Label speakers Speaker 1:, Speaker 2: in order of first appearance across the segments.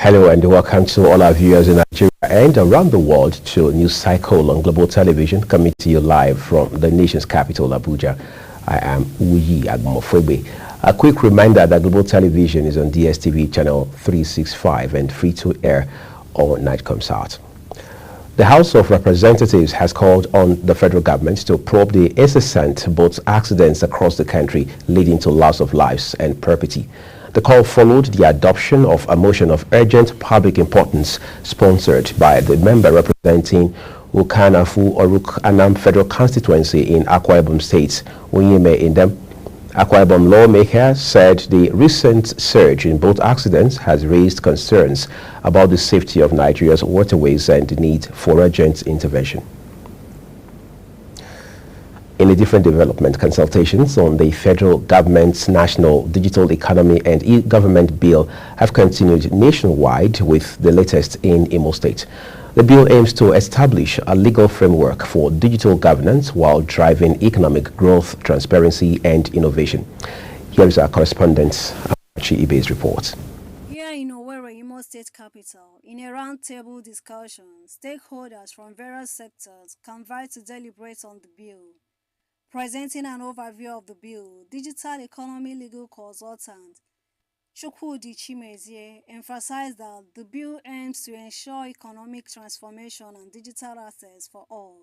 Speaker 1: Hello and welcome to all our viewers in Nigeria and around the world to News Cycle on Global Television, coming to you live from the nation's capital, Abuja. I am Uyi Agmofwebe. A quick reminder that Global Television is on DSTV channel 365 and free to air on Nightcomsat. The House of Representatives has called on the federal government to probe the incessant boat accidents across the country, leading to loss of lives and property. The call followed the adoption of a motion of urgent public importance sponsored by the member representing Ukanafu or Anam Federal Constituency in Akwa Ibom State, Unyeme Indem. Akwa Ibom lawmaker said the recent surge in boat accidents has raised concerns about the safety of Nigeria's waterways and the need for urgent intervention. In a different development, consultations on the federal government's National Digital Economy and E-Government Bill have continued nationwide, with the latest in Imo State. The bill aims to establish a legal framework for digital governance while driving economic growth, transparency and innovation. Here is our correspondent, Chi Ibe's report.
Speaker 2: Here in Owerri, Imo State capital, in a roundtable discussion, stakeholders from various sectors convened to deliberate on the bill. Presenting an overview of the bill, Digital Economy Legal Consultant Chukwudi Chimezie emphasized that the bill aims to ensure economic transformation and digital access for all,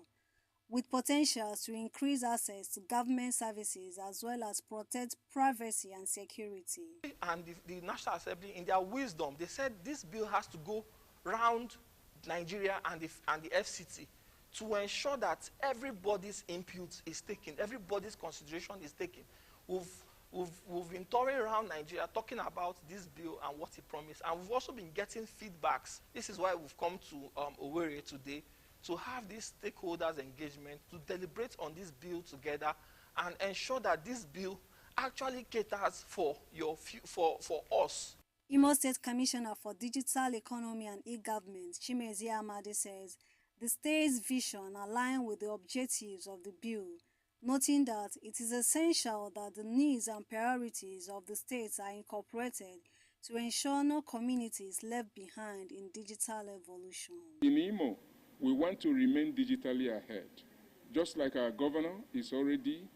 Speaker 2: with potential to increase access to government services as well as protect privacy and security.
Speaker 3: And the National Assembly, in their wisdom, they said this bill has to go round Nigeria and the FCT to ensure that everybody's input is taken, everybody's consideration is taken. We've been touring around Nigeria talking about this bill and what it promised, and we've also been getting feedbacks. This is why we've come to Owerri today to have this stakeholders engagement, to deliberate on this bill together and ensure that this bill actually caters for us.
Speaker 2: Imo State Commissioner for Digital Economy and E-Government, Chimezie Amadi, says the state's vision aligns with the objectives of the bill, noting that it is essential that the needs and priorities of the states are incorporated to ensure no community is left behind in digital evolution.
Speaker 4: In Imo, we want to remain digitally ahead. Just like our governor is already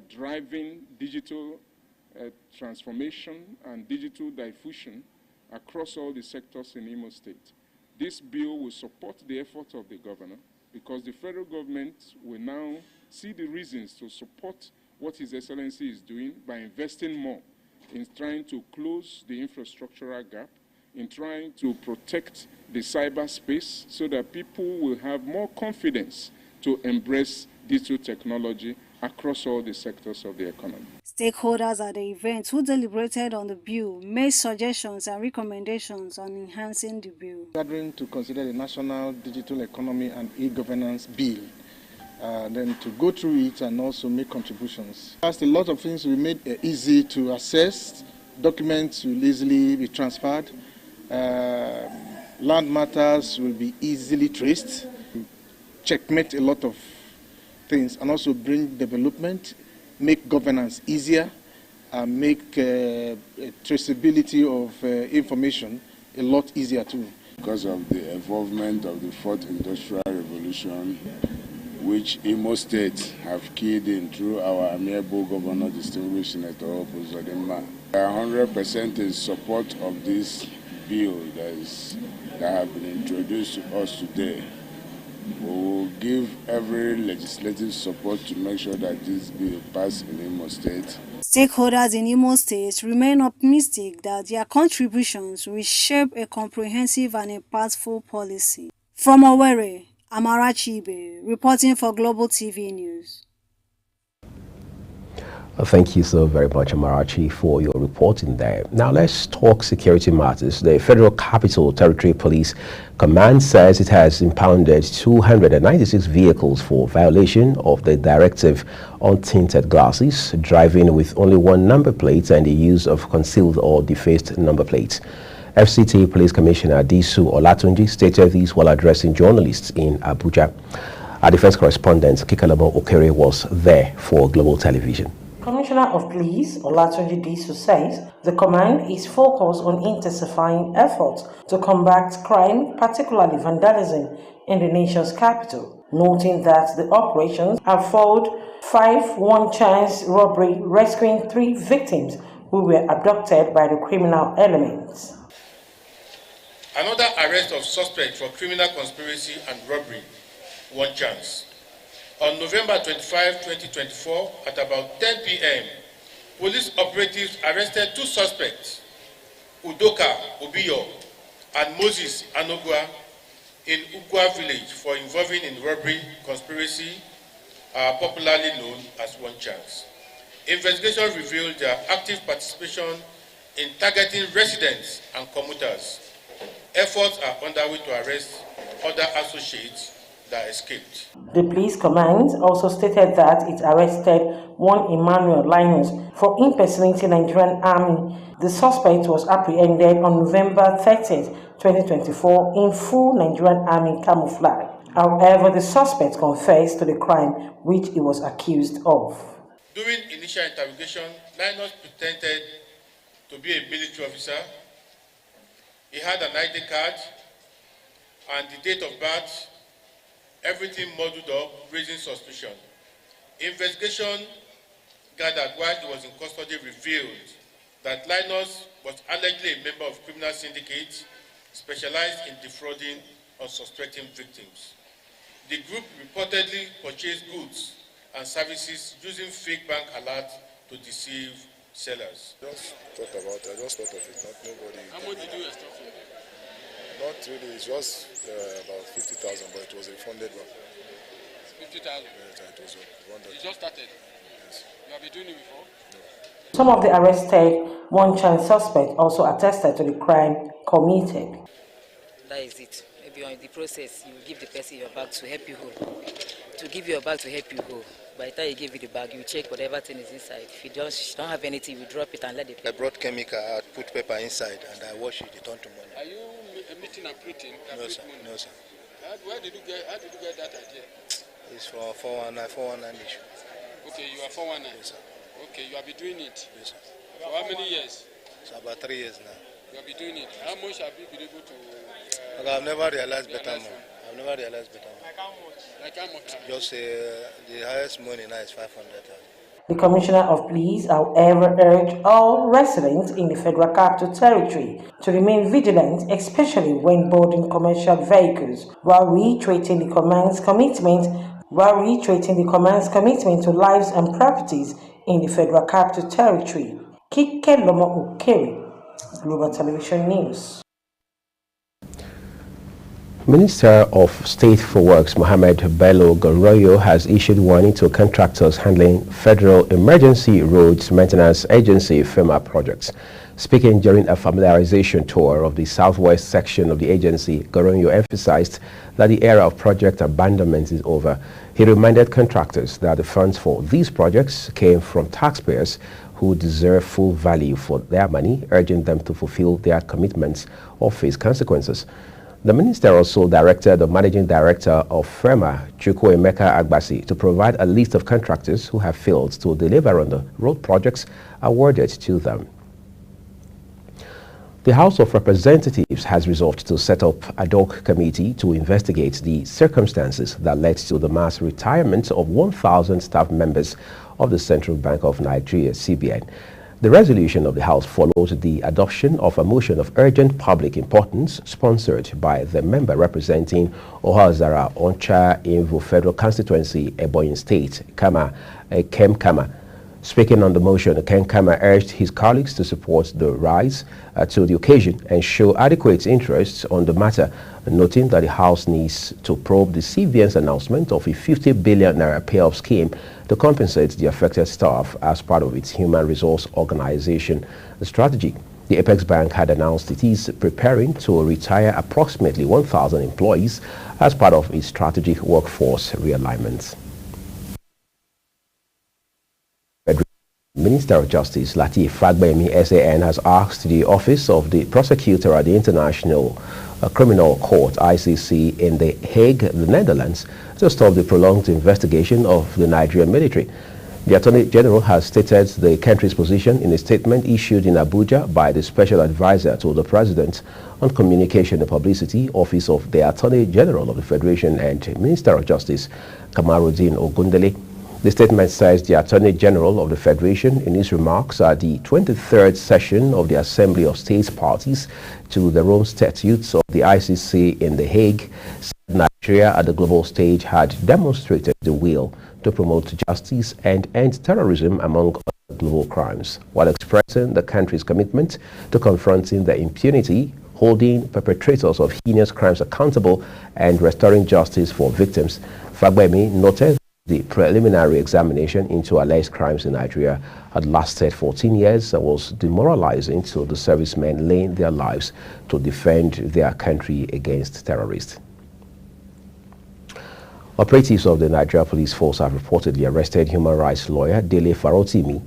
Speaker 4: driving digital transformation and digital diffusion across all the sectors in Imo State. This bill will support the efforts of the governor because the federal government will now see the reasons to support what His Excellency is doing by investing more in trying to close the infrastructural gap, in trying to protect the cyberspace so that people will have more confidence to embrace digital technology across all the sectors of the economy.
Speaker 2: Stakeholders at the event who deliberated on the bill made suggestions and recommendations on enhancing the bill.
Speaker 5: Gathering to consider the National Digital Economy and E-Governance Bill, then to go through it and also make contributions. First, a lot of things will be made easy to access, documents will easily be transferred, land matters will be easily traced, checkmate a lot of things, and also bring development, make governance easier, and make traceability of information a lot easier too.
Speaker 6: Because of the involvement of the Fourth Industrial Revolution, which Imo State have keyed in through our amiable governor, distinguished Senator Opuzodinma. We are 100% in support of this bill that have been introduced to us today. We will give every legislative support to make sure that this bill passes in Imo State.
Speaker 2: Stakeholders in Imo State remain optimistic that their contributions will shape a comprehensive and impactful policy. From Owerri, Amarachi Ibe, reporting for Global TV News.
Speaker 1: Thank you so very much, Amarachi, for your reporting there. Now let's talk security matters. The Federal Capital Territory Police Command says it has impounded 296 vehicles for violation of the directive on tinted glasses, driving with only one number plate, and the use of concealed or defaced number plates. FCT Police Commissioner Disu Olatunji stated this while addressing journalists in Abuja. Our defense correspondent Kikalabo Okere was there for Global Television.
Speaker 7: Commissioner of Police, Olatunji Disu, says the command is focused on intensifying efforts to combat crime, particularly vandalism, in the nation's capital, noting that the operations have foiled 5 one-chance robbery, rescuing 3 victims who were abducted by the criminal elements.
Speaker 8: Another arrest of suspect for criminal conspiracy and robbery, one chance. On November 25, 2024, at about 10 p.m., police operatives arrested 2 suspects, Udoka Obiyo and Moses Anogua, in Ugwa village for involving in robbery conspiracy, popularly known as one chance. Investigation revealed their active participation in targeting residents and commuters. Efforts are underway to arrest other associates that escaped.
Speaker 7: The police command also stated that it arrested one Emmanuel Linus for impersonating the Nigerian Army. The suspect was apprehended on November 30, 2024 in full Nigerian Army camouflage. However, the suspect confessed to the crime which he was accused of.
Speaker 8: During initial interrogation, Linus pretended to be a military officer. He had an ID card and the date of birth, everything muddled up, raising suspicion. Investigation gathered while he was in custody revealed that Linus was allegedly a member of criminal syndicates specialized in defrauding unsuspecting victims. The group reportedly purchased goods and services using fake bank alerts to deceive sellers.
Speaker 9: I just thought of it, not nobody.
Speaker 8: How much did you extort?
Speaker 9: Not really, it was about 50,000, but it was a funded one.
Speaker 8: 50,000?
Speaker 9: Yes, it was funded.
Speaker 8: You just started?
Speaker 9: Yes.
Speaker 8: You have been doing it before?
Speaker 9: No.
Speaker 7: Some of the arrested one-chance suspects also attested to the crime committed.
Speaker 10: That is it. Maybe in the process, you give the person your bag to help you hold. To give you your bag to help you hold. By the time you give you the bag, you check whatever thing is inside. If you don't have anything, you drop it and let it.
Speaker 9: I brought chemical, I put paper inside, and I wash it, it turned to money.
Speaker 8: Are you meeting and printing?
Speaker 9: No, sir. No, sir.
Speaker 8: How did you get that idea?
Speaker 9: It's for 419 issue.
Speaker 8: Okay, you are 419?
Speaker 9: Yes, sir.
Speaker 8: Okay, you have been doing it?
Speaker 9: Yes, sir.
Speaker 8: For how many years?
Speaker 9: It's about 3 years now.
Speaker 8: You have been doing it. How much have you been able to...
Speaker 9: I've never realized better more. I've never realized better more.
Speaker 8: Like how much? Like how much?
Speaker 9: Just the highest money now is 500,000.
Speaker 7: The Commissioner of Police, however, urged all residents in the Federal Capital Territory to remain vigilant, especially when boarding commercial vehicles, while reiterating the command's commitment to lives and properties in the Federal Capital Territory. Kike Lomo Ukeri, Global Television News.
Speaker 1: Minister of State for Works Mohammed Bello Goroyo has issued warning to contractors handling Federal Emergency Roads Maintenance Agency FEMA projects. Speaking during a familiarization tour of the southwest section of the agency, Goroyo emphasized that the era of project abandonment is over. He reminded contractors that the funds for these projects came from taxpayers who deserve full value for their money, urging them to fulfill their commitments or face consequences. The minister also directed the managing director of FEMA, Chukwuemeka Agbasi, to provide a list of contractors who have failed to deliver on the road projects awarded to them. The House of Representatives has resolved to set up a ad hoc committee to investigate the circumstances that led to the mass retirement of 1,000 staff members of the Central Bank of Nigeria, CBN. The resolution of the House followed the adoption of a motion of urgent public importance sponsored by the member representing Ohazara Oncha Invo Federal Constituency, Ebonyi State, Kem Kama. Speaking on the motion, Ken Kama urged his colleagues to support the rise to the occasion and show adequate interest on the matter, noting that the House needs to probe the CBN's announcement of a 50 billion naira payoff scheme to compensate the affected staff as part of its human resource organization strategy. The Apex Bank had announced it is preparing to retire approximately 1,000 employees as part of its strategic workforce realignment. Minister of Justice Lateef Fagbemi SAN has asked the Office of the Prosecutor at the International Criminal Court ICC in The Hague, the Netherlands, to stop the prolonged investigation of the Nigerian military. The Attorney General has stated the country's position in a statement issued in Abuja by the Special Advisor to the President on Communication and Publicity, Office of the Attorney General of the Federation and Minister of Justice, Kamaruddin Ogundele. The statement says the Attorney General of the Federation, in his remarks at the 23rd session of the Assembly of States Parties to the Rome Statutes of the ICC in The Hague, said Nigeria at the global stage had demonstrated the will to promote justice and end terrorism among other global crimes, while expressing the country's commitment to confronting the impunity, holding perpetrators of heinous crimes accountable, and restoring justice for victims. Fagbemi noted the preliminary examination into alleged crimes in Nigeria had lasted 14 years and was demoralizing to the servicemen laying their lives to defend their country against terrorists. Operatives of the Nigeria Police Force have reportedly arrested human rights lawyer Dele Farotimi.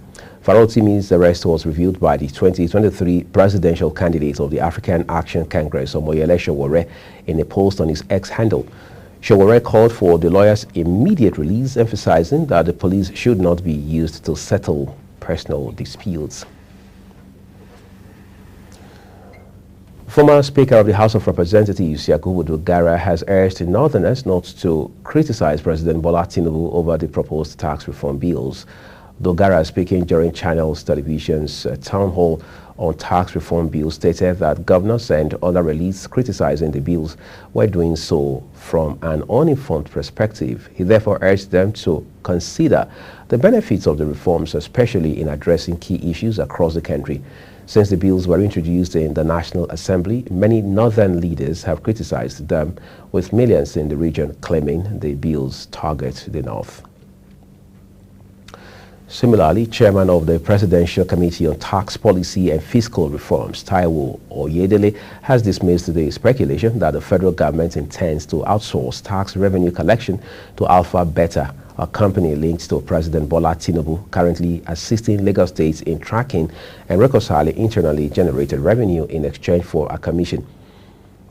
Speaker 1: Farotimi's arrest was revealed by the 2023 presidential candidate of the African Action Congress, Omoyele Sowore, in a post on his X handle. Sowore called for the lawyer's immediate release, emphasizing that the police should not be used to settle personal disputes. Former Speaker of the House of Representatives, Yakubu Dogara, has urged Northerners not to criticize President Bola Tinubu over the proposed tax reform bills. Dogara, speaking during Channels Television's town hall on tax reform bills, stated that governors and other elites criticizing the bills were doing so from an uninformed perspective. He therefore urged them to consider the benefits of the reforms, especially in addressing key issues across the country. Since the bills were introduced in the National Assembly, many northern leaders have criticized them, with millions in the region claiming the bills target the north. Similarly, Chairman of the Presidential Committee on Tax Policy and Fiscal Reforms, Taiwo Oyedele, has dismissed the speculation that the federal government intends to outsource tax revenue collection to Alpha Beta, a company linked to President Bola Tinubu, currently assisting Lagos State in tracking and reconciling internally generated revenue in exchange for a commission.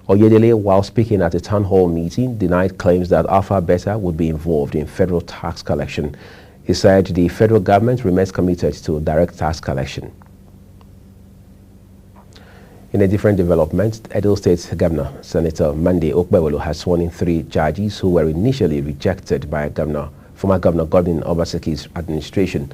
Speaker 1: Oyedele, while speaking at a town hall meeting, denied claims that Alpha Beta would be involved in federal tax collection. He said the federal government remains committed to direct tax collection. In a different development, Edo State Governor Senator Monday Okpebholo has sworn in 3 judges who were initially rejected by former Governor Godwin Obaseki's administration.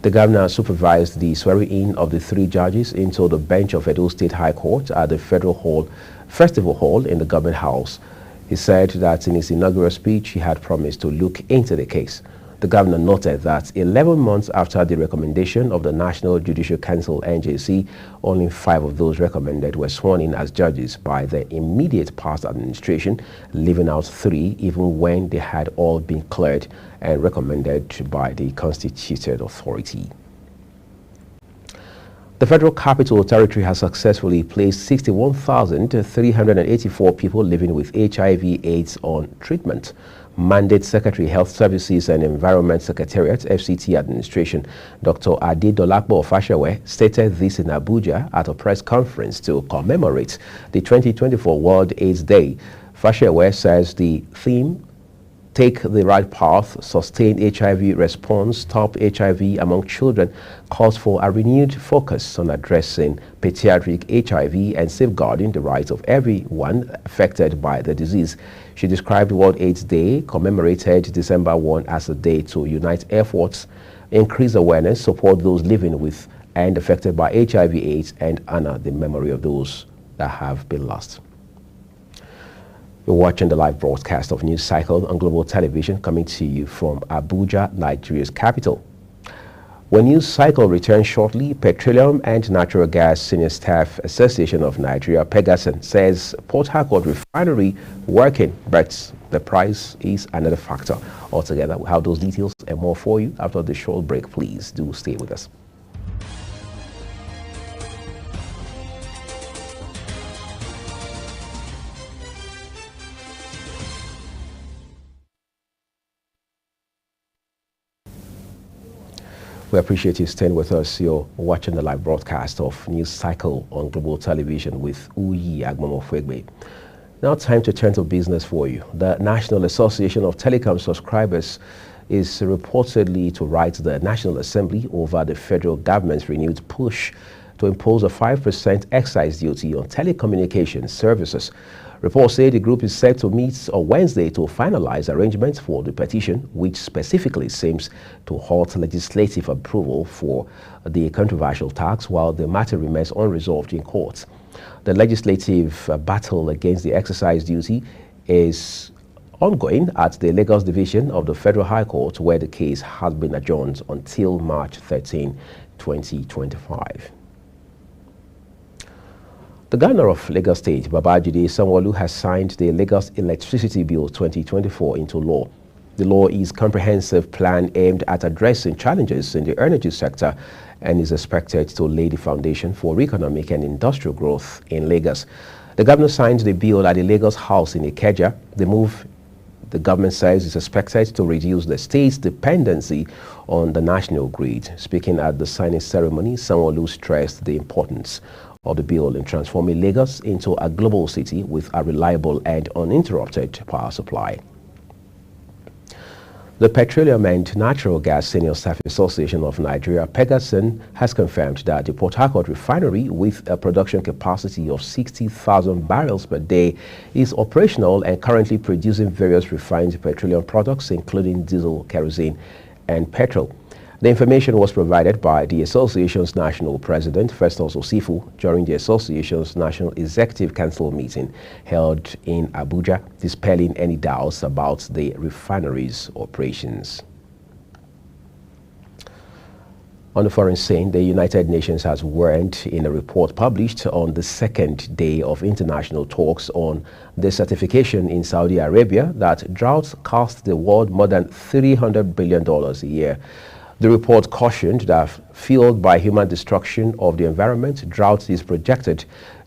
Speaker 1: The governor supervised the swearing-in of the 3 judges into the bench of Edo State High Court at the Festival Hall in the Government House. He said that in his inaugural speech, he had promised to look into the case. The governor noted that 11 months after the recommendation of the National Judicial Council (NJC), only 5 of those recommended were sworn in as judges by the immediate past administration, leaving out 3 even when they had all been cleared and recommended by the constituted authority. The Federal Capital Territory has successfully placed 61,384 people living with HIV/AIDS on treatment. Mandate Secretary Health Services and Environment Secretariat FCT Administration Dr. Adedolapo Fashawe stated this in Abuja at a press conference to commemorate the 2024 World AIDS Day. Fashawe says the theme, Take the Right Path, Sustain HIV Response, Stop HIV Among Children, calls for a renewed focus on addressing pediatric HIV and safeguarding the rights of everyone affected by the disease. She described World AIDS Day, commemorated December 1, as a day to unite efforts, increase awareness, support those living with and affected by HIV/AIDS, and honor the memory of those that have been lost. You're watching the live broadcast of News Cycle on Global Television, coming to you from Abuja, Nigeria's capital. When News Cycle returns shortly, Petroleum and Natural Gas Senior Staff Association of Nigeria, Pegasan, says Port Harcourt refinery working, but the price is another factor. Altogether, we'll have those details and more for you after the short break. Please do stay with us. We appreciate you staying with us. You're watching the live broadcast of News Cycle on Global Television with Uyi Agbomo-Fuegbe. Now time to turn to business for you. The National Association of Telecom Subscribers is reportedly to write the National Assembly over the federal government's renewed push to impose a 5% excise duty on telecommunications services. Reports say the group is set to meet on Wednesday to finalize arrangements for the petition, which specifically seems to halt legislative approval for the controversial tax while the matter remains unresolved in court. The legislative battle against the excise duty is ongoing at the Lagos Division of the Federal High Court, where the case has been adjourned until March 13, 2025. The governor of Lagos State, Babajide Sanwo-Olu, has signed the Lagos Electricity Bill 2024 into law. The law is a comprehensive plan aimed at addressing challenges in the energy sector and is expected to lay the foundation for economic and industrial growth in Lagos. The governor signed the bill at the Lagos House in Ikeja. The move, the government says, is expected to reduce the state's dependency on the national grid. Speaking at the signing ceremony, Sanwo-Olu stressed the importance of the bill in transforming Lagos into a global city with a reliable and uninterrupted power supply. The Petroleum and Natural Gas Senior Staff Association of Nigeria, Pegasen, has confirmed that the Port Harcourt refinery, with a production capacity of 60,000 barrels per day, is operational and currently producing various refined petroleum products, including diesel, kerosene, and petrol. The information was provided by the association's national president, Festus Osifu, during the association's National Executive Council meeting held in Abuja, dispelling any doubts about the refinery's operations. On the foreign scene, the United Nations has warned in a report published on the second day of international talks on desertification in Saudi Arabia that droughts cost the world more than $300 billion a year. The report cautioned that, fueled by human destruction of the environment, drought is projected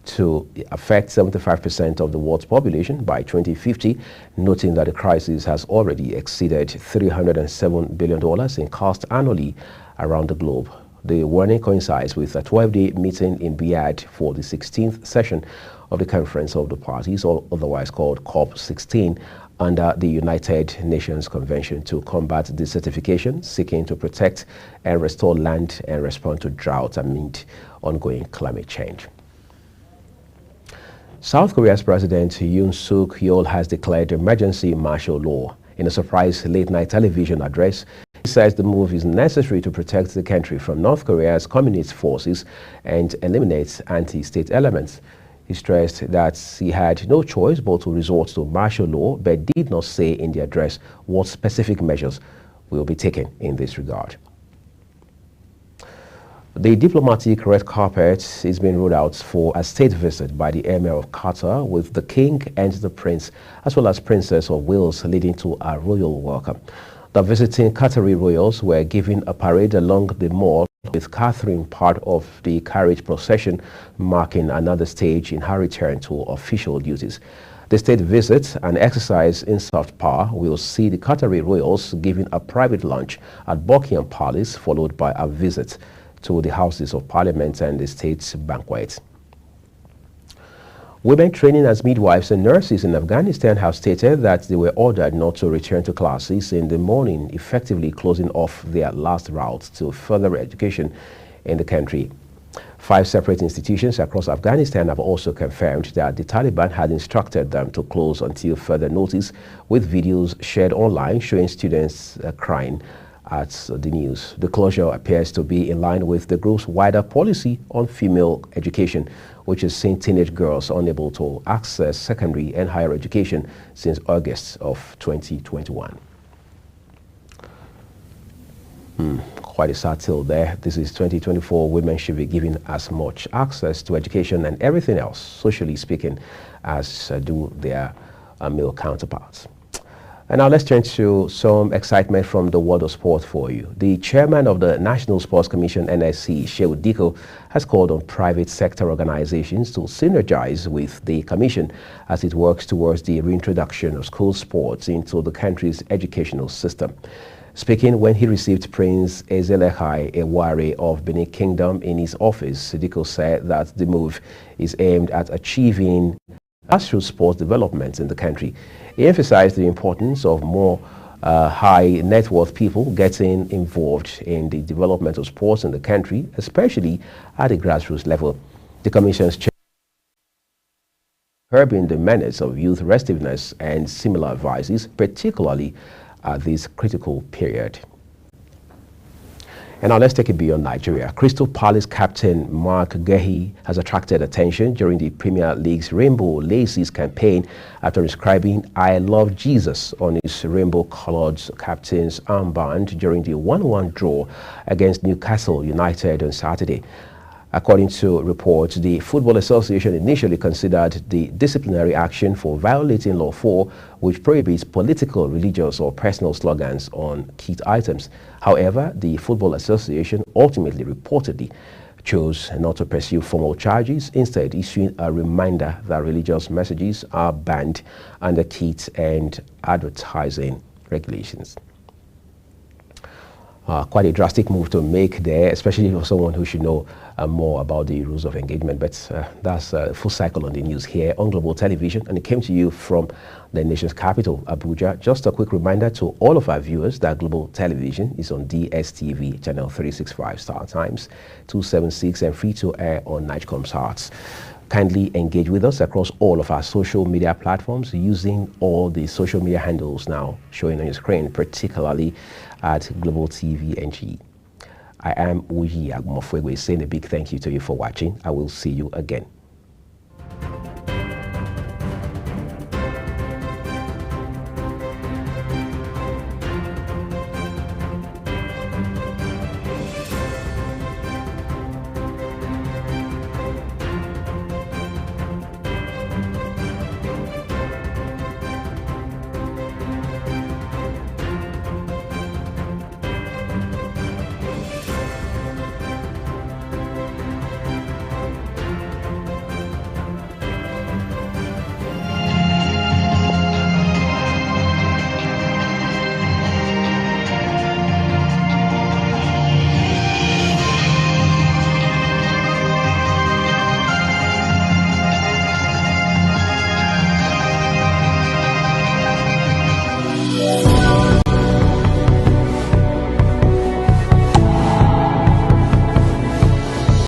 Speaker 1: to affect 75% of the world's population by 2050, noting that the crisis has already exceeded $307 billion in cost annually around the globe. The warning coincides with a 12-day meeting in Riyadh for the 16th session of the Conference of the Parties, or otherwise called COP16, under the United Nations Convention to combat desertification, seeking to protect and restore land and respond to drought amid ongoing climate change. South Korea's President Yoon Suk Yeol has declared emergency martial law. In a surprise late-night television address, he says the move is necessary to protect the country from North Korea's communist forces and eliminate anti-state elements. He stressed that he had no choice but to resort to martial law, but did not say in the address what specific measures will be taken in this regard. The diplomatic red carpet is being rolled out for a state visit by the Emir of Qatar, with the King and the Prince, as well as Princess of Wales, leading to a royal welcome. The visiting Qatari royals were given a parade along the mall, with Catherine part of the carriage procession, marking another stage in her return to official duties. The state visit, an exercise in soft power, will see the Qatari royals giving a private lunch at Buckingham Palace, followed by a visit to the Houses of Parliament and the state's banquet. Women training as midwives and nurses in Afghanistan have stated that they were ordered not to return to classes in the morning, effectively closing off their last route to further education in the country. 5 separate institutions across Afghanistan have also confirmed that the Taliban had instructed them to close until further notice, with videos shared online showing students crying at the news. The closure appears to be in line with the group's wider policy on female education, which has seen teenage girls unable to access secondary and higher education since August of 2021. Quite a sad tale there. This is 2024. Women should be given as much access to education and everything else, socially speaking, as do their male counterparts. And now let's turn to some excitement from the world of sport for you. The chairman of the National Sports Commission, NSC, Shehu Diko, has called on private sector organizations to synergize with the commission as it works towards the reintroduction of school sports into the country's educational system. Speaking when he received Prince Ezelehai Eware of Benin Kingdom in his office, Diko said that the move is aimed at achieving grassroots sports development in the country. He emphasized the importance of more high net worth people getting involved in the development of sports in the country, especially at the grassroots level. The Commission's chair curbing the menace of youth restiveness and similar advices, particularly at this critical period. And now let's take it beyond Nigeria. Crystal Palace captain Mark Gehi has attracted attention during the Premier League's Rainbow Laces campaign after inscribing "I Love Jesus" on his rainbow-colored captain's armband during the 1-1 draw against Newcastle United on Saturday. According to reports, the Football Association initially considered the disciplinary action for violating Law 4, which prohibits political, religious, or personal slogans on kit items. However, the Football Association ultimately reportedly chose not to pursue formal charges, instead issuing a reminder that religious messages are banned under kit and advertising regulations. Quite a drastic move to make there, especially for someone who should know more about the rules of engagement. But that's a full cycle on the news here on Global Television, and it came to you from the nation's capital, Abuja. Just a quick reminder to all of our viewers that Global Television is on DSTV channel 365 Star Times 276 and free to air on Nightcom's Hearts. Kindly engage with us across all of our social media platforms using all the social media handles now showing on your screen, particularly at Global TV NG. I am Uyi Agumofwegwe saying a big thank you to you for watching. I will see you again.